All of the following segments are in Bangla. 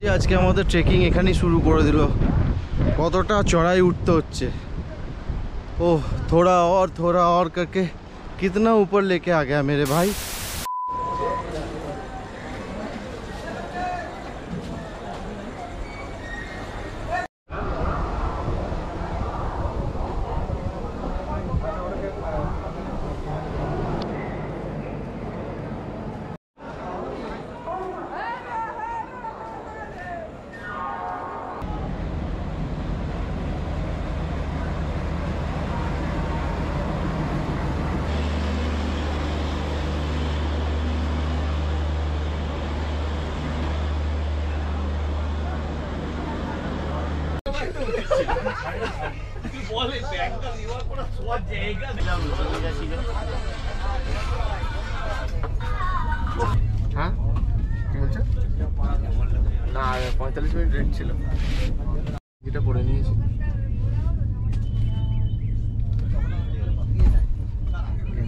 आज के हमारे ट्रेकिंग एखाने शुरू कर दिल कतटा चढ़ाई उठते होच्छे ओह थोड़ा और करके कितना ऊपर लेके आ गया मेरे भाई। हाँ ना 45 मिनट रेट ছিল যেটা পড়ে নিয়েছি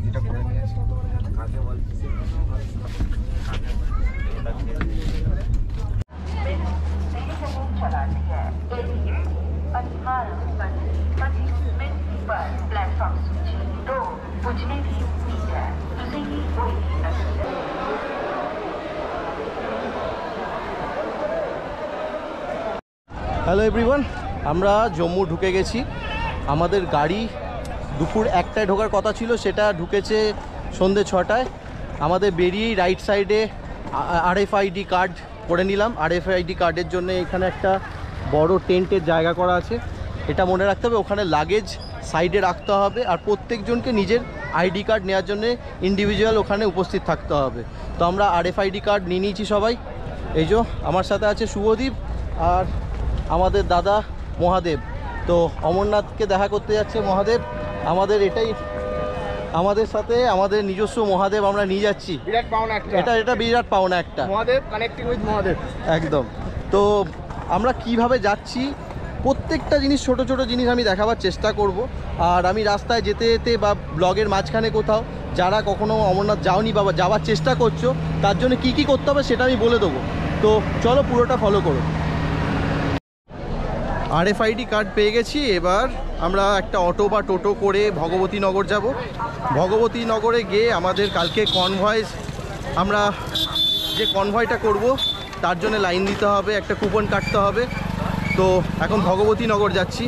যেটা পড়ে নিয়েছি কাকে বলছিস हेलो एवरीवन আমরা জম্মু ঢুকে গেছি। আমাদের গাড়ি দুপুর 1টায় ঢোকার কথা ছিল, সেটা ঢুকেছে সন্ধ্যে 6টায়। আমাদের বেরিয়েই রাইট সাইডে RFID কার্ড করে নিলাম। RFID কার্ডের জন্য এখানে একটা বড় টেন্টের জায়গা করা আছে, এটা মনে রাখতে হবে। ওখানে লাগেজ সাইডে রাখতে হবে আর প্রত্যেকজনকে নিজের ID কার্ড নেওয়ার জন্য ইন্ডিভিজুয়াল ওখানে উপস্থিত থাকতে হবে। তো আমরা RFID কার্ড নিয়ে নিয়েছি সবাই। এই যে আমার সাথে আছে শুভদীপ আর আমাদের দাদা মহাদেব। তো অমরনাথকে দেখা করতে যাচ্ছে মহাদেব। আমাদের এটাই আমাদের সাথে আমাদের নিজস্ব মহাদেব আমরা নিয়ে যাচ্ছি। বিরাট পাওনা একটা, এটা বিরাট পাওনা একটা, মহাদেব কানেক্টিং উইথ মহাদেব একদম। তো আমরা কিভাবে যাচ্ছি প্রত্যেকটা জিনিস, ছোট ছোট জিনিস আমি দেখাবার চেষ্টা করব। আর আমি রাস্তায় যেতে যেতে বা ব্লগের মাঝখানে কোথাও যারা কখনো অমরনাথ যাওনি বা যাওয়ার চেষ্টা করছো তার জন্য কি কি করতে হবে সেটা আমি বলে দেবো। তো চলো পুরোটা ফলো করো। RFID কার্ড পেয়ে গেছি। এবার আমরা একটা অটো বা টোটো করে ভগবতীনগর যাব। ভগবতীনগরে গিয়ে আমাদের কালকে কনভয়েস, আমরা যে কনভয়টা করব তার জন্য লাইন দিতে হবে, একটা কুপন কাটতে হবে। তো এখন ভগবতীনগর যাচ্ছি।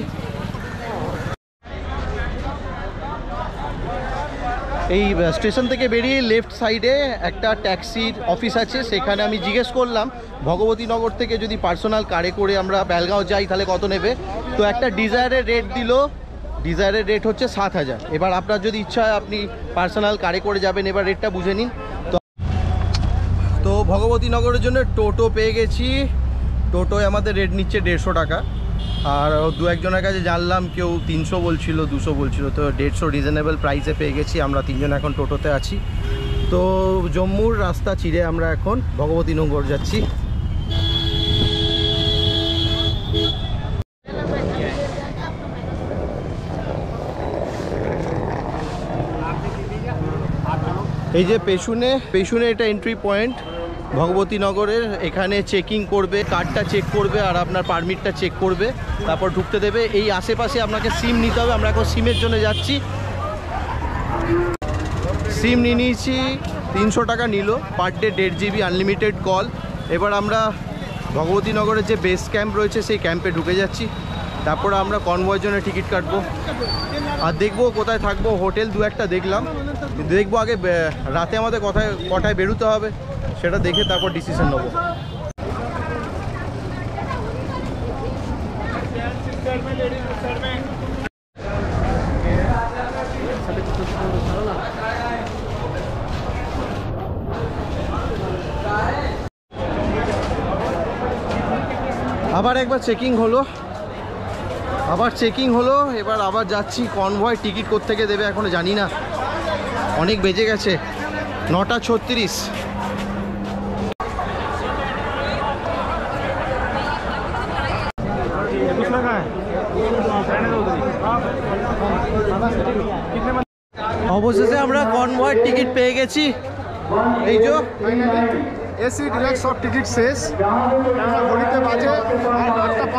এই স্টেশন থেকে বেরিয়ে লেফট সাইডে একটা ট্যাক্সির অফিস আছে, সেখানে আমি জিজ্ঞেস করলাম ভগবতীনগর থেকে যদি পার্সোনাল কারে করে আমরা বেলগাঁও যাই তাহলে কত নেবে। তো একটা ডিজায়ারের রেট দিল, ডিজায়ারের রেট হচ্ছে 7000। এবার আপনার যদি ইচ্ছা হয় আপনি পার্সোনাল কারে করে যাবেন, এবার রেটটা বুঝে নিন। তো ভগবতীনগরের জন্য টোটো পেয়ে গেছি। টোটোয় আমাদের রেট নিচ্ছে 150 টাকা। আর দু একজনের কাছে জানলাম কেউ 300 বলছিল, 200 বলছিল। তো 150 রিজনেবল প্রাইসে পেয়ে গেছি। আমরা তিনজন এখন টোটোতে আছি। তো জম্মুর রাস্তা চিরে আমরা এখন ভগবতীনগর যাচ্ছি। এই যে পেছনে এটা এন্ট্রি পয়েন্ট ভগবতীনগরের। এখানে চেকিং করবে, কার্ডটা চেক করবে আর আপনার পারমিটটা চেক করবে, তারপর ঢুকতে দেবে। এই আশেপাশে আপনাকে সিম নিতে হবে। আমরা এখন সিমের জন্য যাচ্ছি। সিম নিয়ে নিয়েছি, 300 টাকা নিল per day, 1.5 GB unlimited call. এবার আমরা ভগবতীনগরের যে বেস ক্যাম্প রয়েছে সেই ক্যাম্পে ঢুকে যাচ্ছি। তারপর আমরা কনভয়ের জন্য টিকিট কাটবো আর দেখবো কোথায় থাকবো। হোটেল দু একটা দেখলাম, দেখবো আগে রাতে আমাদের কটায় বেরোতে হবে সেটা দেখে তারপর ডিসিশন নেবো। আবার একবার চেকিং হলো, এবার আবার যাচ্ছি। কনভয় টিকিট কোত্থেকে দেবে এখনো জানি না, অনেক বেজে গেছে, 9:36। অবশেষে আমরা কনভয়ের টিকিট পেয়ে গেছি। এই যে এসি ডিলাক্স সব টিকিট শেষ। আমরা ঘড়িতে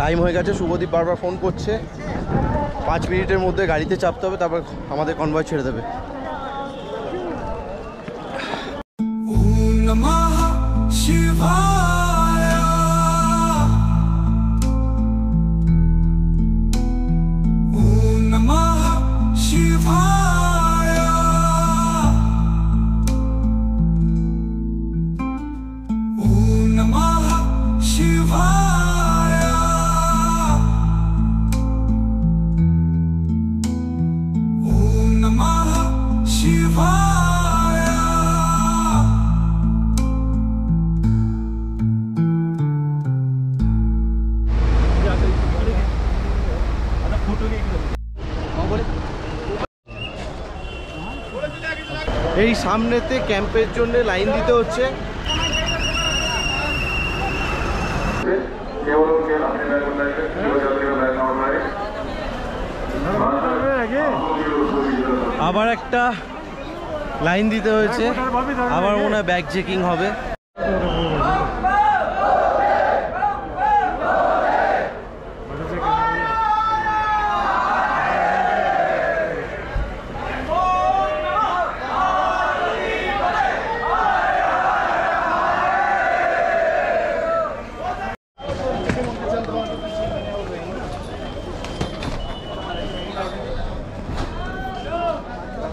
টাইম হয়ে গেছে, শুভদীপ বারবার ফোন করছে, 5 মিনিটের মধ্যে গাড়িতে চাপতে হবে, তারপর আমাদের কনভয় ছেড়ে দেবে। এই সামনেতে ক্যাম্পের জন্য লাইন দিতে হচ্ছে। আবার একটা লাইন দিতে হয়েছে, আবার মনে হয় ব্যাগ চেকিং হবে।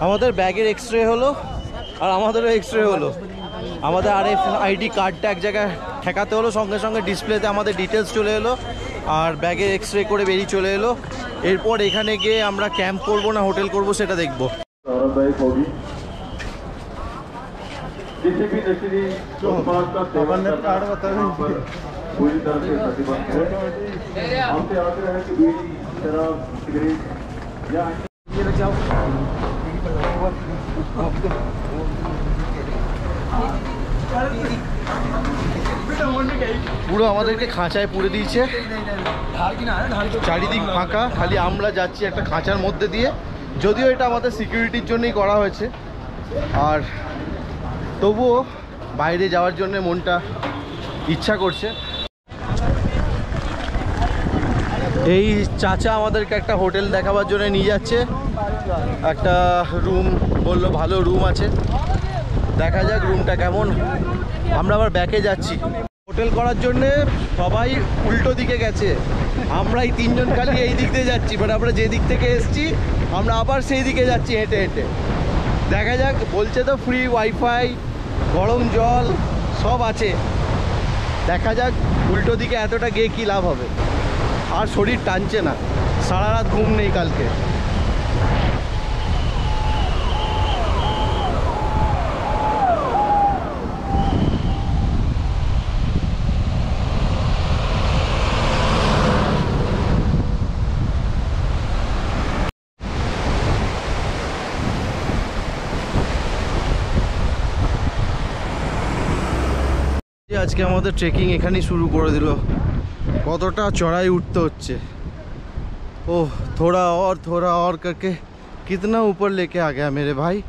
আমাদের ব্যাগের এক্সরে হলো আর আমাদেরও এক্সরে হলো। আমাদের RFID কার্ডটা এক জায়গায় ঠেকাতে হলো, সঙ্গে সঙ্গে ডিসপ্লেতে আমাদের ডিটেলস চলে এলো আর ব্যাগের এক্সরে করে বেরিয়ে চলে এলো। এরপর এখানে গিয়ে আমরা ক্যাম্প করব না হোটেল করব সেটা দেখব। পুরো আমাদেরকে খাঁচায় পুরে দিয়েছে, চারিদিক ফাঁকা, খালি আমরা যাচ্ছি একটা খাঁচার মধ্যে দিয়ে। যদিও এটা আমাদের সিকিউরিটির জন্যই করা হয়েছে, আর তবুও বাইরে যাওয়ার জন্য মনটা ইচ্ছা করছে। এই চাচা আমাদেরকে একটা হোটেল দেখাবার জন্য নিয়ে যাচ্ছে, একটা রুম বললো ভালো রুম আছে, দেখা যাক রুমটা কেমন। আমরা আবার ব্যাকে যাচ্ছি হোটেল করার জন্যে, সবাই উল্টো দিকে গেছে, আমরা এই 3 জন খালি এই দিক দিয়ে যাচ্ছি, বাট আমরা যে দিক থেকে এসছি আমরা আবার সেই দিকে যাচ্ছি হেঁটে হেঁটে। দেখা যাক, বলছে তো ফ্রি ওয়াইফাই, গরম জল সব আছে, দেখা যাক উল্টো দিকে এতটা গিয়ে কী লাভ হবে। আর শরীর টানছে না, সারা রাত ঘুম নেই কালকে। আজকে আমাদের ট্রেকিং এখানেই শুরু করে দিল। কতটা চড়াই উঠতে হচ্ছে, ओह थोड़ा और करके कितना ऊपर लेके आ गया मेरे भाई।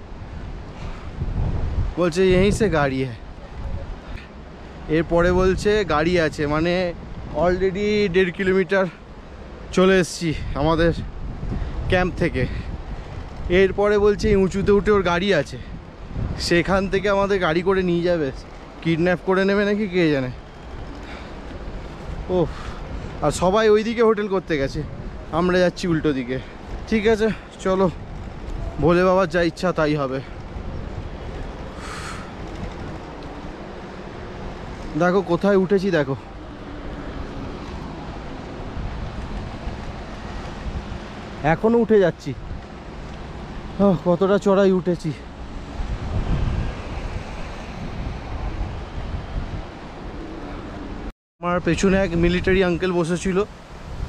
বলছে यहीं से गाड़ी है, এরপরে বলছে গাড়ি আছে, মানে অলরেডি 1.5 কিলোমিটার চলে এসেছি আমাদের ক্যাম্প থেকে। এরপরে বলছে এই উঁচুতে উঠে ওর গাড়ি আছে, সেখান থেকে আমাদের গাড়ি করে নিয়ে যাবে, কিডন্যাপ করে নেবে নাকি কে জানে। ও আর সবাই ওইদিকে হোটেল করতে গেছে, আমরা যাচ্ছি উল্টো দিকে। ঠিক আছে চলো, ভোলে বাবার যা ইচ্ছা তাই হবে। দেখো কোথায় উঠেছি, দেখো এখনো উঠে যাচ্ছি, কতটা চড়াই উঠেছি। আমার পেছনে এক মিলিটারি আঙ্কেল বসেছিল,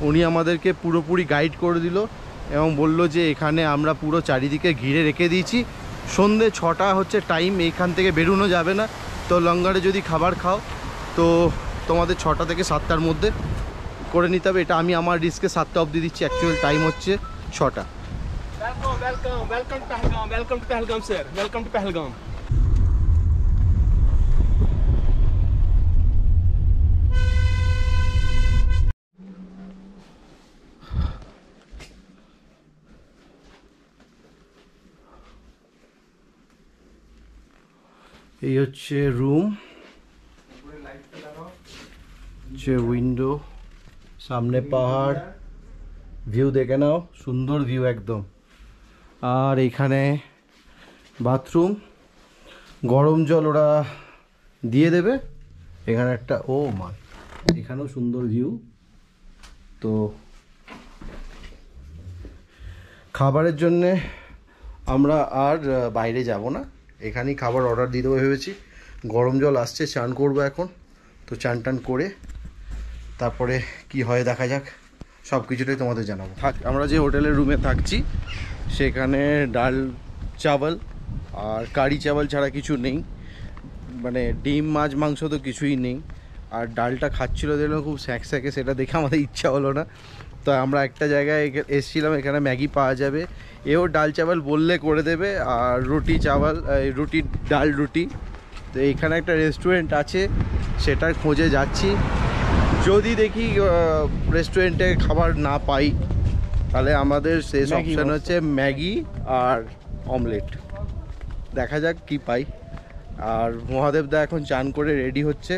উনি আমাদেরকে পুরোপুরি গাইড করে দিল এবং বলল যে এখানে আমরা পুরো চারিদিকে ঘিরে রেখে দিয়েছি। সন্ধে 6টা হচ্ছে টাইম, এইখান থেকে বেরোনো যাবে না। তো লঙ্গারে যদি খাবার খাও তো তোমাদের 6টা থেকে 7টার মধ্যে করে নিতে হবে। এটা আমি আমার রিস্কে 7টা অবধি দিচ্ছি, অ্যাকচুয়াল টাইম হচ্ছে 6টা। Welcome to Pahalgam sir, welcome to Pahalgam. এই হচ্ছে রুম, যে উইন্ডো, সামনে পাহাড়, ভিউ দেখে নাও, সুন্দর ভিউ একদম। আর এখানে বাথরুম, গরম জল ওরা দিয়ে দেবে। এখানে একটা এখানেও সুন্দর ভিউ। তো খাবারের জন্যে আমরা আর বাইরে যাব না, এখানেই খাবার অর্ডার দিয়ে দেবো ভেবেছি। গরম জল আসছে, চান করবো এখন। তো চান টান করে তারপরে কি হয় দেখা যাক, সব কিছুটাই তোমাদের জানাবো। আমরা যে হোটেলের রুমে থাকছি সেখানে ডাল চাওয়াল আর কারি চাওয়াল ছাড়া কিছু নেই, মানে ডিম মাছ মাংস তো কিছুই নেই। আর ডালটা খাচ্ছিলো দেখলাম খুব স্যাঁকে, সেটা দেখে আমাদের ইচ্ছা হলো না। তো আমরা একটা জায়গায় এসেছিলাম, এখানে ম্যাগি পাওয়া যাবে, এও ডাল চাওয়াল বললে করে দেবে, আর রুটি চাওয়াল, রুটি ডাল রুটি। তো এইখানে একটা রেস্টুরেন্ট আছে, সেটার খোঁজে যাচ্ছি। যদি দেখি রেস্টুরেন্টে খাবার না পাই, তাহলে আমাদের শেষ অপশান হচ্ছে ম্যাগি আর অমলেট। দেখা যাক কি পাই। আর মহাদেবদা এখন চান করে রেডি হচ্ছে,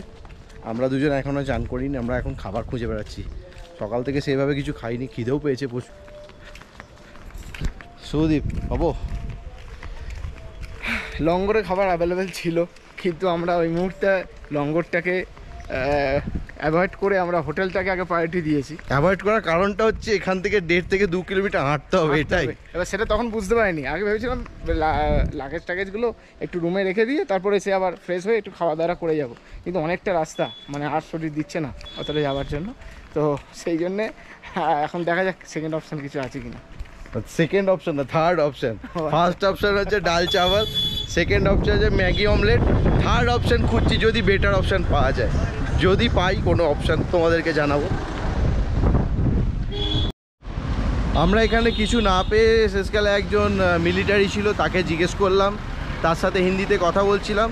আমরা দুজন এখনও চান করিনি, আমরা এখন খাবার খুঁজে বেড়াচ্ছি। সকাল থেকে সেভাবে কিছু খাইনি, খিদেও পেয়েছে প্রচুর। সুদীপ হবো লঙ্গরে খাবার অ্যাভেলেবেল ছিল, কিন্তু আমরা ওই মুহূর্তে লঙ্গরটাকে অ্যাভয়েড করে আমরা হোটেলটাকে আগে প্রায়োরিটি দিয়েছি। অ্যাভয়েড করার কারণটা হচ্ছে এখান থেকে 1.5 থেকে 2 কিলোমিটার হাঁটতে হবে, এটাই। এবার সেটা তখন বুঝতে পারিনি, আগে ভেবেছিলাম লাগেজ টাগেজগুলো একটু রুমে রেখে দিয়ে তারপরে সে আবার ফ্রেশ হয়ে একটু খাওয়া দাওয়া করে যাব, কিন্তু অনেকটা রাস্তা, মানে আর শরীর দিচ্ছে না অতটা যাওয়ার জন্য। তো সেই জন্যে এখন দেখা যাক সেকেন্ড অপশান কিছু আছে কিনা। সেকেন্ড অপশন না, থার্ড অপশন। ফার্স্ট অপশন হচ্ছে ডাল চাওয়াল, সেকেন্ড অপশন হচ্ছে ম্যাগি অমলেট, থার্ড অপশন খুঁজছি যদি বেটার অপশন পাওয়া যায়। যদি পাই কোনো অপশন তোমাদেরকে জানাবো। আমরা এখানে কিছু না পেয়ে শেষকালে একজন মিলিটারি ছিল, তাকে জিজ্ঞেস করলাম, তার সাথে হিন্দিতে কথা বলছিলাম।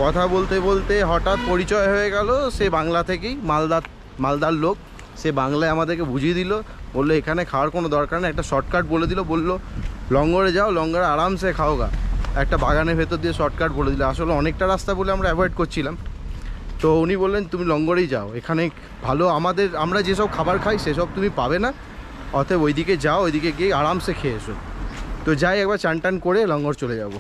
কথা বলতে বলতে হঠাৎ পরিচয় হয়ে গেল, সে বাংলা থেকেই, মালদার লোক। সে বাংলায় আমাদেরকে বুঝিয়ে দিল, বললো এখানে খাওয়ার কোনো দরকার নেই, একটা শর্টকাট বলে দিল। বললো লঙ্গরে যাও, লঙ্গরে আরামসে খাওগা, একটা বাগানের ভেতর দিয়ে শর্টকাট বলে দিল। আসলে অনেকটা রাস্তা বলে আমরা অ্যাভয়েড করছিলাম, তো উনি বললেন তুমি লঙ্গরেই যাও, এখানে ভালো আমরা যেসব খাবার খাই সেসব তুমি পাবে না, অতএব ওইদিকে যাও, ওইদিকে গিয়ে আরামসে খেয়ে এসো। তো যাই, একবার চান টান করে লঙ্গর চলে যাব।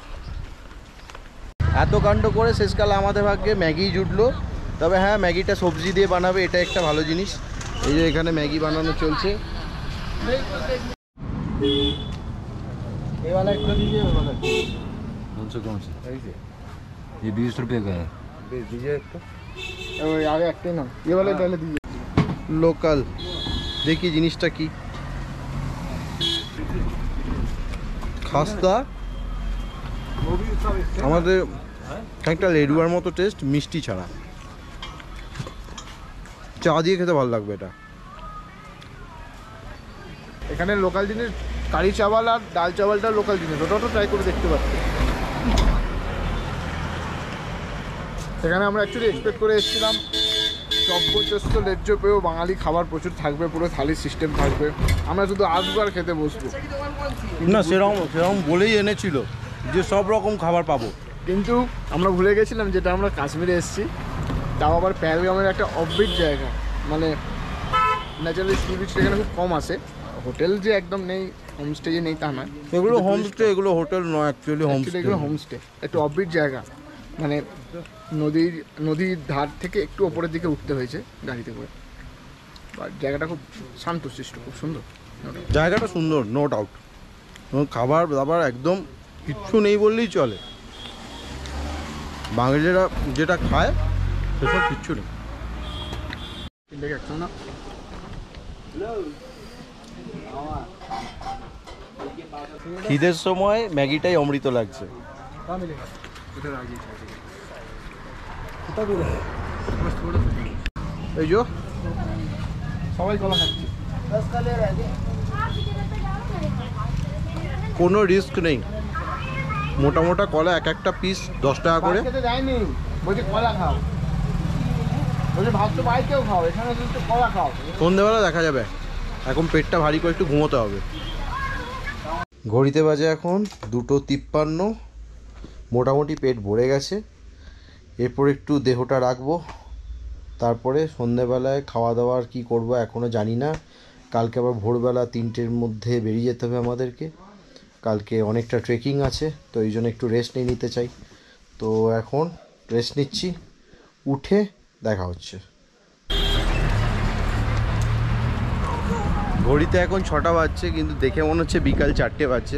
এত কাণ্ড করে শেষকালে আমাদের ভাগ্যে ম্যাগি জুটলো। তবে হ্যাঁ, ম্যাগিটা সবজি দিয়ে বানাবে, এটা একটা ভালো জিনিস। এই যে এখানে ম্যাগি বানানো চলছে। ये 20 रुपये का है। আগে একটাই না, তাহলে দিয়ে লোকাল দেখি জিনিসটা কি। খাস্তা আমাদের একটা লেডুয়ার মতো টেস্ট, মিষ্টি ছাড়া। চা দিয়ে খেতে ভালো লাগবে এটা। এখানে লোকাল জিনিস কারি চাওয়াল আর ডাল চাওয়ালটা লোকাল জিনিস, ওটাও ট্রাই করে দেখতে পাচ্ছি। সেখানে আমরা অ্যাকচুয়ালি এক্সপেক্ট করে এসেছিলাম চব্বচস্ত লেজ্জ পেয়েও বাঙালি খাবার প্রচুর থাকবে, পুরো থালির সিস্টেম থাকবে, আমরা শুধু আসবার খেতে বসবো। না, সেরকম বলেই এনেছিল যে সব রকম খাবার পাবো, কিন্তু আমরা ভুলে গেছিলাম যেটা আমরা কাশ্মীরে এসেছি, তাও আবার পেহেলগামের একটা অফবিট জায়গা, মানে ন্যাচারালি সি বিচ এখানে খুব কম আসে। হোটেল যে একদম নেই, হোমস্টে যে নেই তা নয়, এগুলো হোমস্টে, এগুলো হোটেল নয় অ্যাকচুয়ালি, এগুলো হোমস্টে। একটু অফবিট জায়গা, মানে নদীর ধার থেকে একটু ওপরের দিকে উঠতে হয়েছে গাড়িতে করে। জায়গাটা খুব শান্তশিষ্ট, খুব সুন্দর। জায়গাটা সুন্দর, নো ডাউট। খাবার দাবার একদম কিচ্ছু নেই বললেই চলে, বাঙালিরা যেটা খায় সেসব কিচ্ছু নেই। খিদের সময় ম্যাগিটাই অমৃত লাগছে। এই যে সবাই কলা খাচ্ছে, কোনো রিস্ক নেই, মোটা মোটা কলা, এক একটা পিস 10 টাকা করে। খেতে যায়নি, বলছে কলা খাও, বলছে ভাত তো বাইকেও খাও, এখানে তো কলা খাও। সন্ধ্যেবেলা দেখা যাবে, এখন পেটটা ভারী করে একটু ঘুমোতে হবে। ঘড়িতে বাজে এখন 2:53, মোটামুটি পেট ভরে গেছে। এরপর একটু দেহটা রাখবো, তারপরে সন্ধেবেলায় খাওয়া দাওয়ার কি করব এখনও জানি না। কালকে আবার ভোরবেলা 3টের মধ্যে বেরিয়ে যেতে হবে আমাদেরকে। কালকে অনেকটা ট্রেকিং আছে, তো এই জন্য একটু রেস্ট নিতে চাই। তো এখন রেস্ট নিচ্ছি, উঠে দেখা হচ্ছে। ঘড়িতে এখন 6টা বাজছে, কিন্তু দেখে মনে হচ্ছে বিকাল 4টে বাজছে।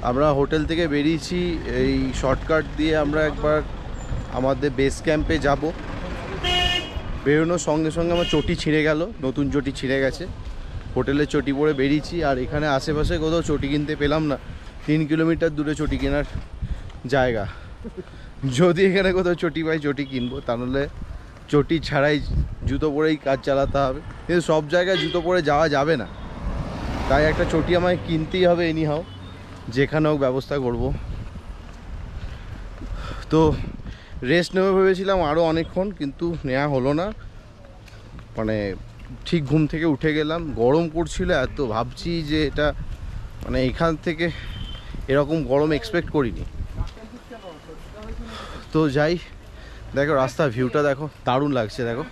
আমরা হোটেল থেকে বেরিয়েছি, এই শর্টকাট দিয়ে আমরা একবার আমাদের বেস ক্যাম্পে যাব। বেরোনোর সঙ্গে সঙ্গে আমার চটি ছিঁড়ে গেল, নতুন চটি ছিঁড়ে গেছে। হোটেলের চটি পরে বেরিয়েছি, আর এখানে আশেপাশে কোথাও চটি কিনতে পেলাম না। 3 কিলোমিটার দূরে চটি কেনার জায়গা, যদি এখানে কোথাও চটি পাই চটি কিনবো, তাহলে চটি ছাড়াই জুতো পরেই কাজ চালাতে হবে। কিন্তু সব জায়গায় জুতো পরে যাওয়া যাবে না, তাই একটা চটি আমায় কিনতেই হবে এনিহাও, যেখানে হোক ব্যবস্থা করব। তো রেস্ট নেবে ভেবেছিলাম আরও অনেকক্ষণ, কিন্তু নেওয়া হলো না। মানে ঠিক ঘুম থেকে উঠে গেলাম, গরম করছিল এত, ভাবছি যে এটা মানে এখান থেকে এরকম গরম এক্সপেক্ট করিনি। তো যাই, দেখো রাস্তার ভিউটা দেখো, দারুণ লাগছে। দেখো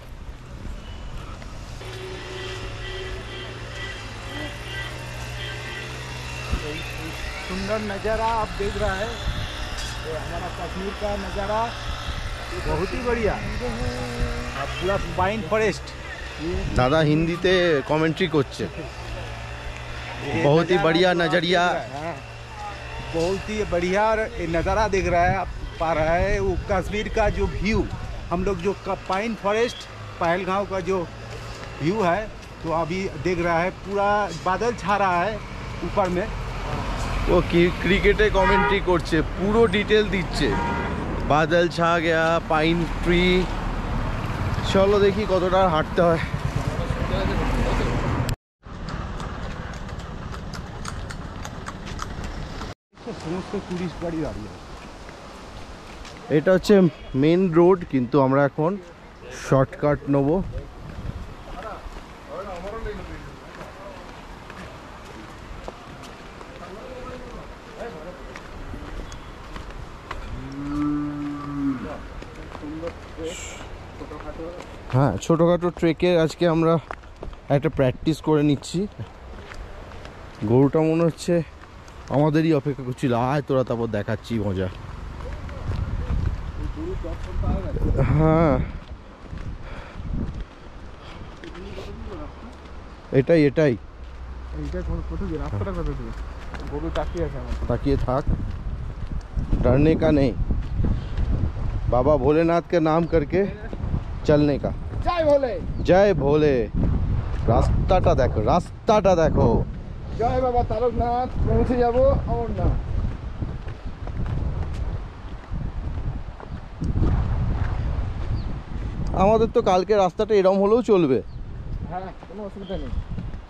सुंदर नज़ारा आप देख रहा है, ये हमारा कश्मीर का नज़ारा बहुत ही बढ़िया। अब पूरा पाइन फॉरेस्ट, दादा हिंदीते कमेंट्री করছে, बहुत ही बढ़िया नजरिया, बहुत ही बढ़िया नज़ारा देख रहा है। आप पा रहा है वो कश्मीर का जो व्यू, हम लोग जो पाइन फॉरेस्ट पहलगांव का जो व्यू है, तो अभी देख रहा है पूरा बादल छा रहा है ऊपर में। ও ক্রিকেটে কমেন্ট্রি করছে, পুরো ডিটেল দিচ্ছে, বাদল ছা গেয়া, পাইন ট্রি। চলো দেখি কতটা হাঁটতে হয়। সমস্ত টুরিস্ট গাড়ি দাঁড়িয়ে আছে। এটা হচ্ছে মেন রোড, কিন্তু আমরা এখন শর্টকাট নেব। হ্যাঁ, ছোটোখাটো ট্রেকের আজকে আমরা একটা প্র্যাকটিস করে নিচ্ছি। গরুটা মনে হচ্ছে আমাদেরই অপেক্ষা করছিল, আয় তোরা তারপর দেখাচ্ছি মজা। হ্যাঁ এটাই এটাই রাস্তাটা কত দূর? গরু তাকিয়ে আছে আমার। ताकिए थाक, डरने का नहीं, बाबा भोलेनाथ का नाम करके चलने का। জয় ভোলে, जय भोले। রাস্তাটা দেখো, রাস্তাটা দেখো। জয় বাবা তারকনাথ, পৌঁছে যাব অমরনাথ। আমাদের তো কালকে রাস্তাটা এরম হলেও চলবে। হ্যাঁ, কোনো অসুবিধা নেই,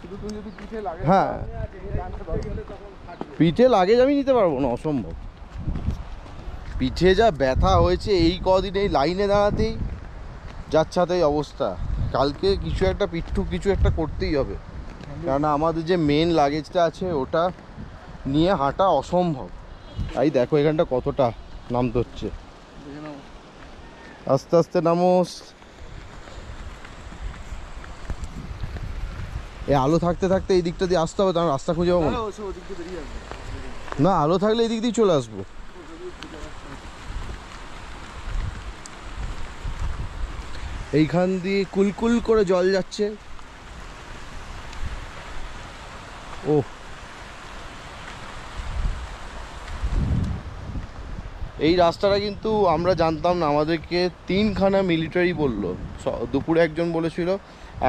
শুধু তুমি যদি পিঠে লাগে। হ্যাঁ, পিঠে লাগেজ আমি নিতে পারবো না, অসম্ভব। পিঠে যা ব্যথা হয়েছে এই কদিন, এই লাইনে দাঁড়াতেই যাচ্ছাতেই অবস্থা। কালকে কিছু একটা পিঠু কিছু একটা করতেই হবে, কারণ আমাদের যে মেন লাগেজটা আছে ওটা নিয়ে হাঁটা অসম্ভব। এই দেখো এখানটা কতটা নামতে হচ্ছে, আস্তে আস্তে নামো। এই আলো থাকতে থাকতে এই দিকটা দিয়ে আসতে হবে, তার রাস্তা খুঁজে পাবো না। না, আলো থাকলে এই দিক দিয়ে চলে আসবো। এইখান দিয়ে কুলকুল করে জল যাচ্ছে। ও, এই রাস্তাটা কিন্তু আমরা জানতাম না, আমাদেরকে 3খানা মিলিটারি বললো। দুপুরে একজন বলেছিল,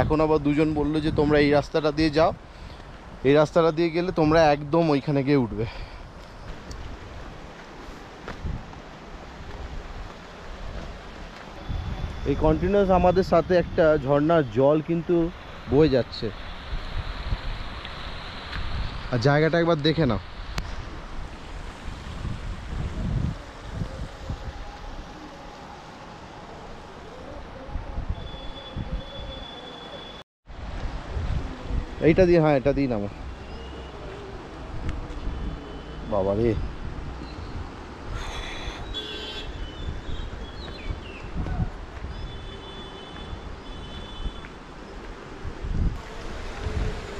এখন আবার 2জন বললো যে তোমরা এই রাস্তাটা দিয়ে যাও, এই রাস্তাটা দিয়ে গেলে তোমরা একদম ওইখানে গিয়ে উঠবে। এই কন্টিনিউয়াস আমাদের সাথে একটা ঝর্ণার জল কিন্তু বয়ে যাচ্ছে, আর জায়গাটা একবার দেখে নাও। এইটা দিয়ে, হ্যাঁ এটা দিয়ে নামো। বাবা রে,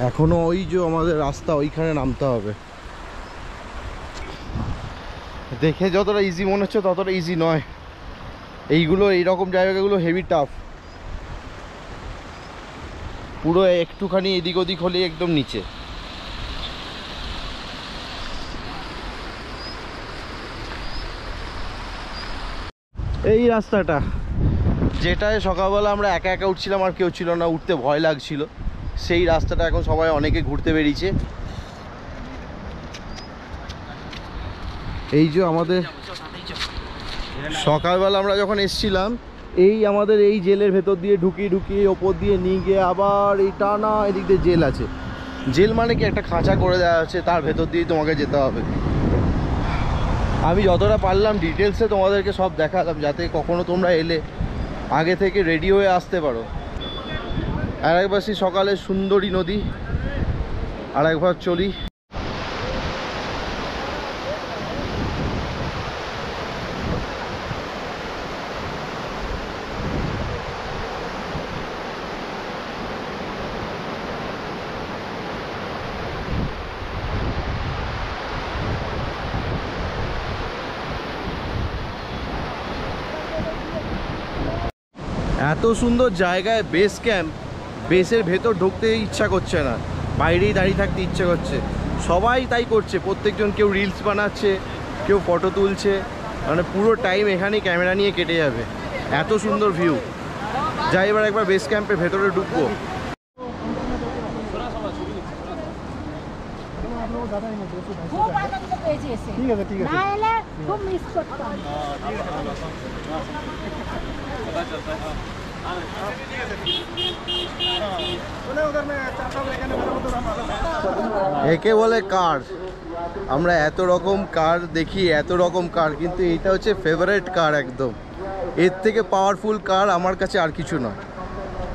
এখনো ওই যে আমাদের রাস্তা, ওইখানে নামতে হবে। দেখে যতটা ইজি মনে হচ্ছে ততটা ইজি নয়। এইগুলো এইরকম জায়গাগুলো হেভি টাফ। পুরো একটুখানি এদিক ওদিক হলে একদম নিচে। এই রাস্তাটা যেটায় সকালবেলা আমরা একা একা উঠছিলাম, আর কেউ ছিল না, উঠতে ভয় লাগছিল, সেই রাস্তাটা এখন সবাই অনেকে ঘুরতে বেরিয়েছে। এই যে আমাদের সকালবেলা আমরা যখন এসছিলাম, এই আমাদের এই জেলের ভেতর দিয়ে ঢুকিয়ে ওপর দিয়ে নিয়ে গিয়ে আবার এই টানা এদিক দিয়ে জেল আছে। জেল মানে কি, একটা খাঁচা করে দেওয়া আছে, তার ভেতর দিয়েই তোমাকে যেতে হবে। আমি যতটা পারলাম ডিটেলসে তোমাদেরকে সব দেখালাম, যাতে কখনো তোমরা এলে আগে থেকে রেডি হয়ে আসতে পারো। আর একবার সেই সকালে সুন্দরী নদী, আর একবার চলি। এত সুন্দর জায়গায় বেস ক্যাম্প, বেসের ভেতর ঢুকতে ইচ্ছা করছে না, বাইরেই দাঁড়িয়ে থাকতে ইচ্ছে করছে। সবাই তাই করছে, প্রত্যেকজন, কেউ রিলস বানাচ্ছে, কেউ ফটো তুলছে, মানে পুরো টাইম এখানেই ক্যামেরা নিয়ে কেটে যাবে। এত সুন্দর ভিউ। যাই এবার একবার বেস ক্যাম্পের ভেতরে ঢুকবো। খুব আনন্দ পেয়েছি এসে। না এলে খুব মিস করতাম। একে বলে কার। আমরা এত রকম কার দেখি, এত রকম কার, কিন্তু এইটা হচ্ছে ফেভারিট কার একদম। এর থেকে পাওয়ারফুল কার আমার কাছে আর কিছু নয়।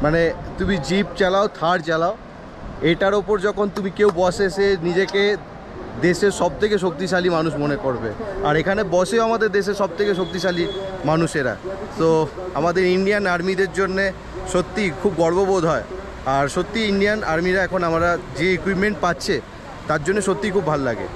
মানে তুমি জিপ চালাও, থার চালাও, এটার ওপর যখন তুমি কেউ বসে, সে নিজেকে দেশের সবথেকে শক্তিশালী মানুষ মনে করবে। আর এখানে বসেও আমাদের দেশের সবথেকে শক্তিশালী মানুষেরা। তো আমাদের ইন্ডিয়ান আর্মিদের জন্যে সত্যি খুব গর্ববোধ হয়। আর সত্যি ইন্ডিয়ান আর্মিরা এখন আমরা যে ইকুইপমেন্ট পাচ্ছে, তার জন্য সত্যিই খুব ভালো লাগে।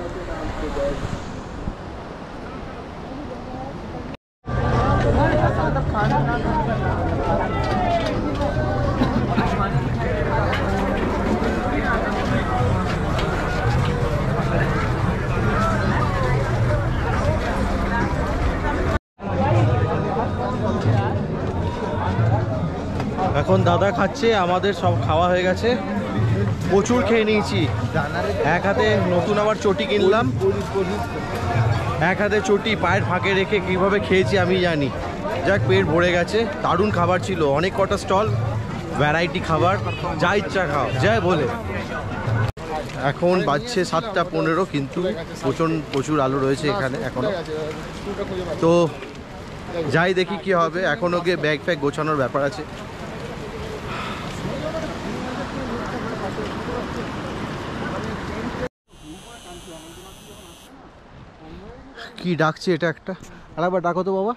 এখন দাদা খাচ্ছে, আমাদের সব খাওয়া হয়ে গেছে, প্রচুর খেয়ে নিয়েছি। এক হাতে নতুন আবার চটি কিনলাম, এক হাতে চটি পায়ের ফাঁকে রেখে কীভাবে খেয়েছি আমি জানি। যাক, পেট ভরে গেছে। দারুণ খাবার ছিল, অনেক কটা স্টল, ভ্যারাইটি খাবার, যা ইচ্ছা খাও যাই বলে। এখন বাজছে 7:15, কিন্তু প্রচুর আলো রয়েছে এখানে এখনো। তো যাই দেখি কি হবে। এখনও গিয়ে ব্যাগ ফ্যাগ গোছানোর ব্যাপার আছে। কি ডাকছে এটা একটা? আর একবার ডাকো তো বাবা।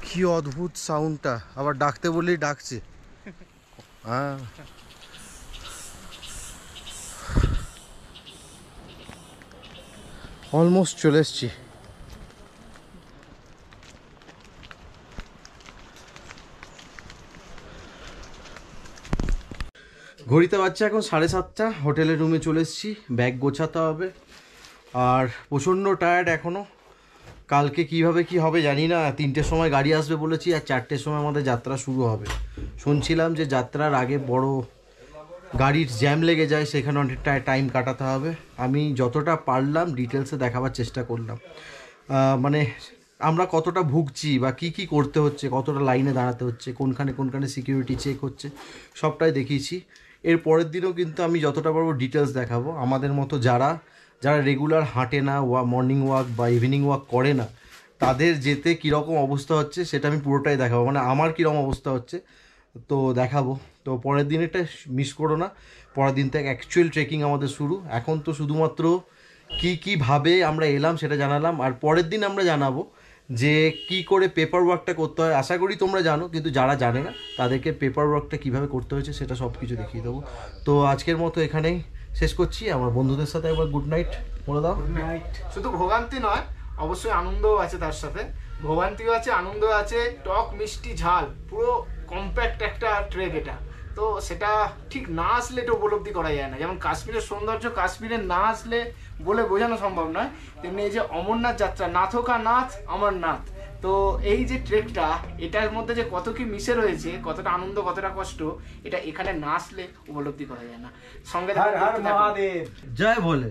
কি অদ্ভুত সাউন্ডটা, আবার ডাকতে বললেই ডাকছে। হ্যাঁ, অলমোস্ট চলে এসছি। ঘড়িতে বাচ্চা এখন 7:30। হোটেলের রুমে চলে এসেছি, ব্যাগ গোছাতে হবে। আর প্রচণ্ড টায়ার্ড এখনও। কালকে কিভাবে কি হবে জানি না। 3টের সময় গাড়ি আসবে বলেছি, আর 4টের সময় আমাদের যাত্রা শুরু হবে। শুনছিলাম যে যাত্রার আগে বড় গাড়ির জ্যাম লেগে যায়, সেখানে অনেকটা টাইম কাটাতে হবে। আমি যতটা পারলাম ডিটেলসে দেখাবার চেষ্টা করলাম, মানে আমরা কতটা ভুগছি বা কি করতে হচ্ছে, কতটা লাইনে দাঁড়াতে হচ্ছে, কোনখানে সিকিউরিটি চেক হচ্ছে, সবটাই দেখিয়েছি। এর পরের দিনও কিন্তু আমি যতটা পারবো ডিটেলস দেখাবো। আমাদের মতো যারা রেগুলার হাঁটে না, মর্নিং ওয়াক বা ইভিনিং ওয়াক করে না, তাদের যেতে কীরকম অবস্থা হচ্ছে সেটা আমি পুরোটাই দেখাবো। মানে আমার কীরকম অবস্থা হচ্ছে তো দেখাবো। তো পরের দিনেরটা মিস করো না। পরের দিন থেকে অ্যাকচুয়াল ট্রেকিং আমাদের শুরু। এখন তো শুধুমাত্র কীভাবে আমরা এলাম সেটা জানালাম, আর পরের দিন আমরা জানাবো যে কি করে পেপার ওয়ার্কটা করতে হয়। আশা করি তোমরা জানো, কিন্তু যারা জানে না তাদেরকে পেপার ওয়ার্কটা কীভাবে করতে হয়েছে সেটা সব কিছু দেখিয়ে দেবো। তো আজকের মতো এখানেই শেষ করছি। আমার বন্ধুদের সাথে একবার গুড নাইট বলে দাও। Good night. শুধু ভোগান্তি নয়, অবশ্যই আনন্দও আছে তার সাথে, ভোগান্তিও আছে, আনন্দ আছে, টক মিষ্টি ঝাল, পুরো কম্প্যাক্ট একটা ট্রেক এটা। তো সেটা ঠিক না আসলে এটা উপলব্ধি করা যায় না। যেমন কাশ্মীরের সৌন্দর্য কাশ্মীরে না আসলে বলে বোঝানো সম্ভব নয়, তেমনি এই যে অমরনাথ যাত্রা, নাথকা নাথ অমরনাথ, তো এই যে ট্রেকটা, এটার মধ্যে যে কত কি মিশে রয়েছে, কতটা আনন্দ কতটা কষ্ট, এটা এখানে না আসলে উপলব্ধি করা যায় না। সঙ্গে হর হর মহাদেব। জয় ভোলে।